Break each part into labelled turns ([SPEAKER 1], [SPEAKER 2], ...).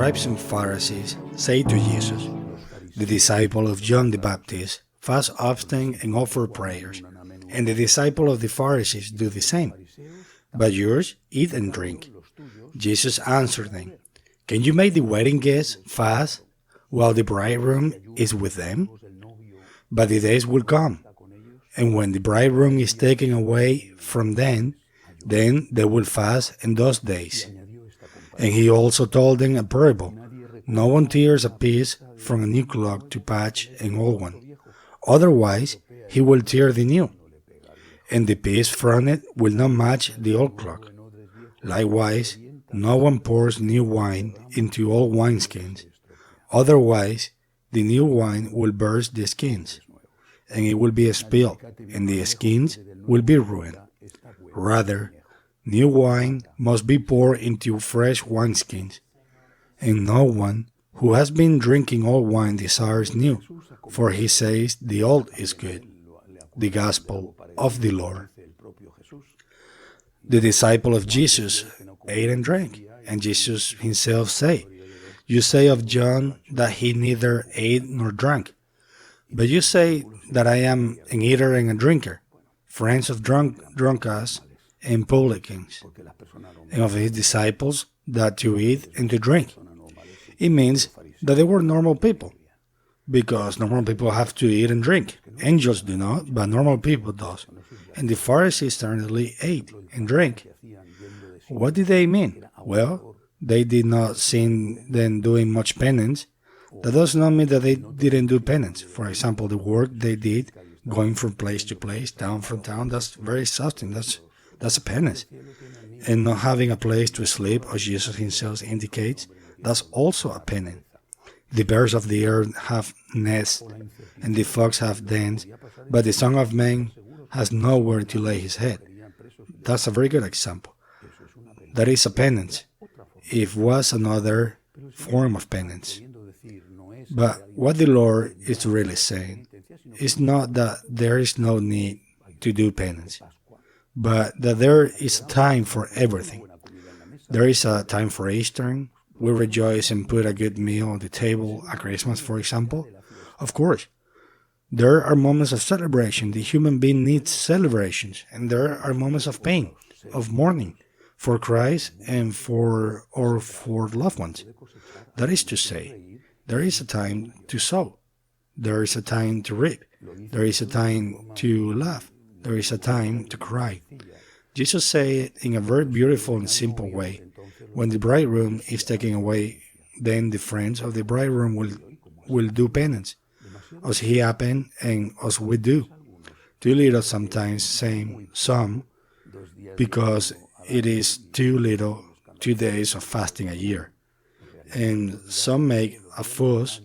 [SPEAKER 1] scribes and Pharisees say to Jesus, "The disciple of John the Baptist fast often and offer prayers, and the disciple of the Pharisees do the same. But yours eat and drink." Jesus answered them, "Can you make the wedding guests fast while the bridegroom is with them? But the days will come, and when the bridegroom is taken away from them, then they will fast in those days." And he also told them a parable. "No one tears a piece from a new cloth to patch an old one. Otherwise, he will tear the new, and the piece from it will not match the old cloth. Likewise, no one pours new wine into old wineskins. Otherwise, the new wine will burst the skins, and it will be spilled, and the skins will be ruined. Rather, new wine must be poured into fresh wineskins, and no one who has been drinking old wine desires new, for he says the old is good." The Gospel of the Lord. The disciple of Jesus ate and drank, and Jesus himself said, "You say of John that he neither ate nor drank, but you say that I am an eater and a drinker, friends of drunkards and publicans, and of his disciples that to eat and to drink." It means that they were normal people, because normal people have to eat and drink. Angels do not, but normal people does. And the Pharisees certainly ate and drank. What did they mean? Well, they did not see them doing much penance. That does not mean that they didn't do penance. For example, the work they did, going from place to place, town from town, that's very exhausting. That's a penance. And not having a place to sleep, as Jesus himself indicates, that's also a penance. The birds of the earth have nests, and the fox have dens, but the Son of Man has nowhere to lay his head. That's a very good example. That is a penance. It was another form of penance. But what the Lord is really saying is not that there is no need to do penance, but that there is a time for everything. There is a time for Easter. We rejoice and put a good meal on the table at Christmas, for example. Of course, there are moments of celebration. The human being needs celebrations, and there are moments of pain, of mourning, for Christ and for loved ones. That is to say, there is a time to sow. There is a time to reap. There is a time to laugh. There is a time to cry. Jesus said it in a very beautiful and simple way. When the bridegroom is taken away, then the friends of the bridegroom will do penance, as he happened and as we do. Too little sometimes say some, because it is too little 2 days of fasting a year. And some make a fuss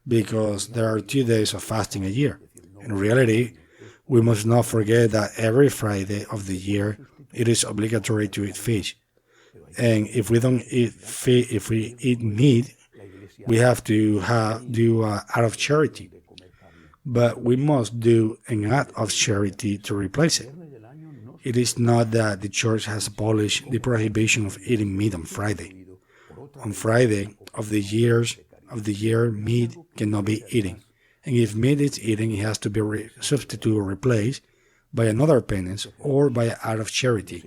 [SPEAKER 1] because there are 2 days of fasting a year. In reality, we must not forget that every Friday of the year it is obligatory to eat fish. And if we don't eat fish, if we eat meat, we have to do an act of charity. But we must do an act of charity to replace it. It is not that the church has abolished the prohibition of eating meat on Friday. On Friday of the year, meat cannot be eaten. And if meat is eaten, it has to be substituted or replaced by another penance or by an act of charity.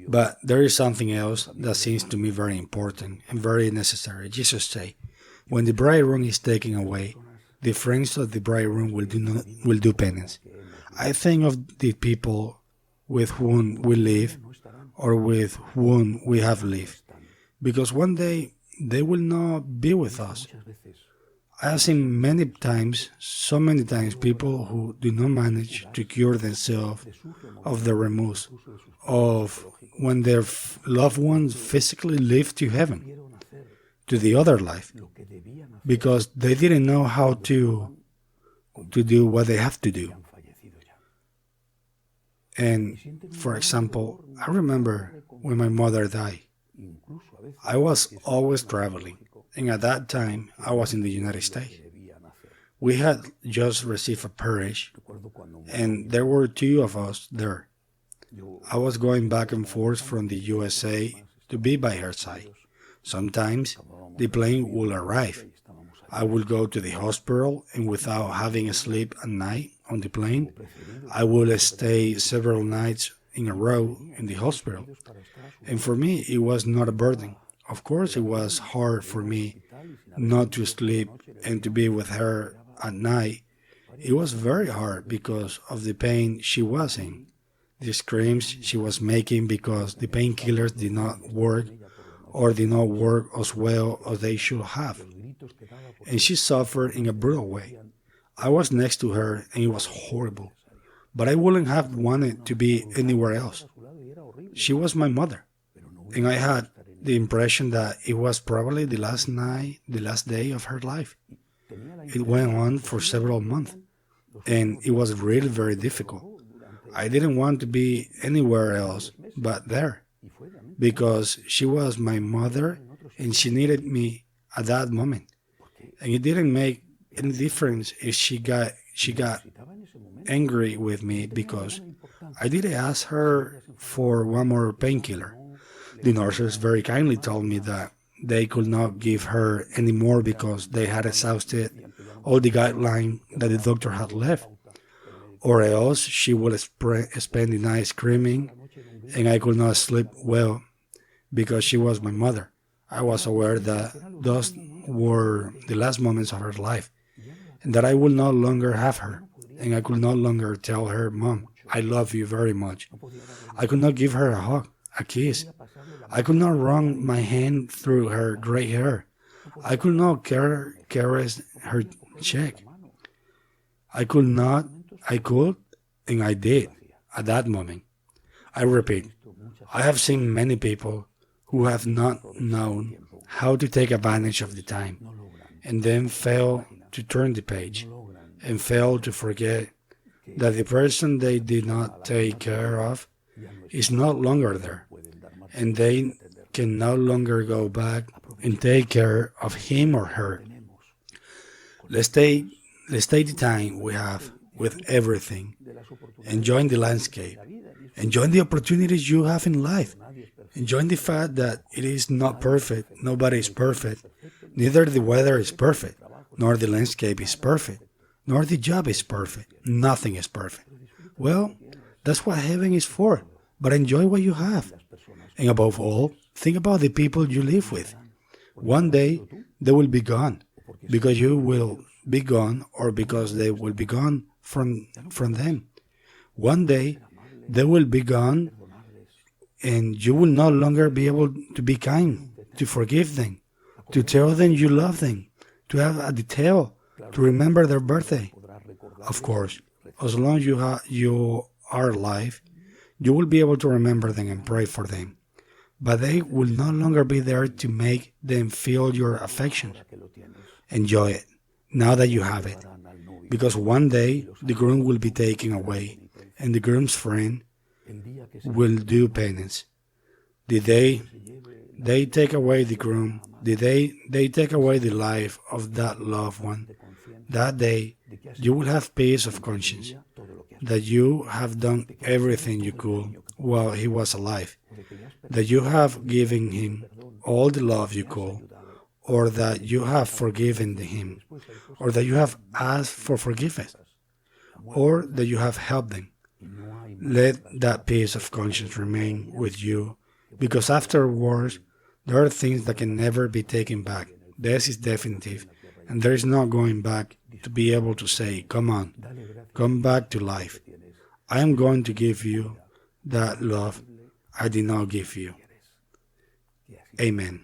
[SPEAKER 1] But there is something else that seems to me very important and very necessary. Jesus said, when the bridegroom is taken away, the friends of the bridegroom will do penance. I think of the people with whom we live or with whom we have lived, because one day they will not be with us. I have seen so many times, people who do not manage to cure themselves of the remorse of when their loved ones physically leave to heaven, to the other life, because they didn't know how to do what they have to do. And, for example, I remember when my mother died, I was always traveling, and at that time, I was in the United States. We had just received a parish, and there were 2 of us there. I was going back and forth from the USA to be by her side. Sometimes the plane will arrive. I will go to the hospital, and without having a sleep at night on the plane, I will stay several nights in a row in the hospital. And for me, it was not a burden. Of course, it was hard for me not to sleep and to be with her at night. It was very hard because of the pain she was in, the screams she was making because the painkillers did not work or did not work as well as they should have. And she suffered in a brutal way. I was next to her and it was horrible, but I wouldn't have wanted to be anywhere else. She was my mother, and I had the impression that it was probably the last night, the last day of her life. It went on for several months, and it was really very difficult. I didn't want to be anywhere else but there, because she was my mother and she needed me at that moment. And it didn't make any difference if she got angry with me because I didn't ask her for one more painkiller. The nurses very kindly told me that they could not give her any more because they had exhausted all the guidelines that the doctor had left, or else she would spend the night screaming and I could not sleep well because she was my mother. I was aware that those were the last moments of her life and that I would no longer have her, and I could no longer tell her, "Mom, I love you very much." I could not give her a hug, a kiss. I could not run my hand through her gray hair. I could not caress her cheek. I could, and I did at that moment. I repeat, I have seen many people who have not known how to take advantage of the time, and then fail to turn the page, and fail to forget that the person they did not take care of is no longer there, and they can no longer go back and take care of him or her. Let's take the time we have with everything, enjoying the landscape, enjoying the opportunities you have in life, enjoying the fact that it is not perfect, nobody is perfect, neither the weather is perfect, nor the landscape is perfect, nor the job is perfect, nothing is perfect. Well, that's what heaven is for, but enjoy what you have. And above all, think about the people you live with. One day, they will be gone, because you will be gone, or because they will be gone from them. One day, they will be gone, and you will no longer be able to be kind, to forgive them, to tell them you love them, to have a detail, to remember their birthday. Of course, as long as you are alive, you will be able to remember them and pray for them. But they will no longer be there to make them feel your affection. Enjoy it, now that you have it. Because one day, the groom will be taken away, and the groom's friend will do penance. The day they take away the groom, the day they take away the life of that loved one, that day you will have peace of conscience, that you have done everything you could while he was alive, that you have given him all the love you could, or that you have forgiven him, or that you have asked for forgiveness, or that you have helped them. Let that peace of conscience remain with you, because afterwards there are things that can never be taken back. This is definitive, and there is no going back to be able to say, "Come on, come back to life. I am going to give you that love I did not give you." Amen.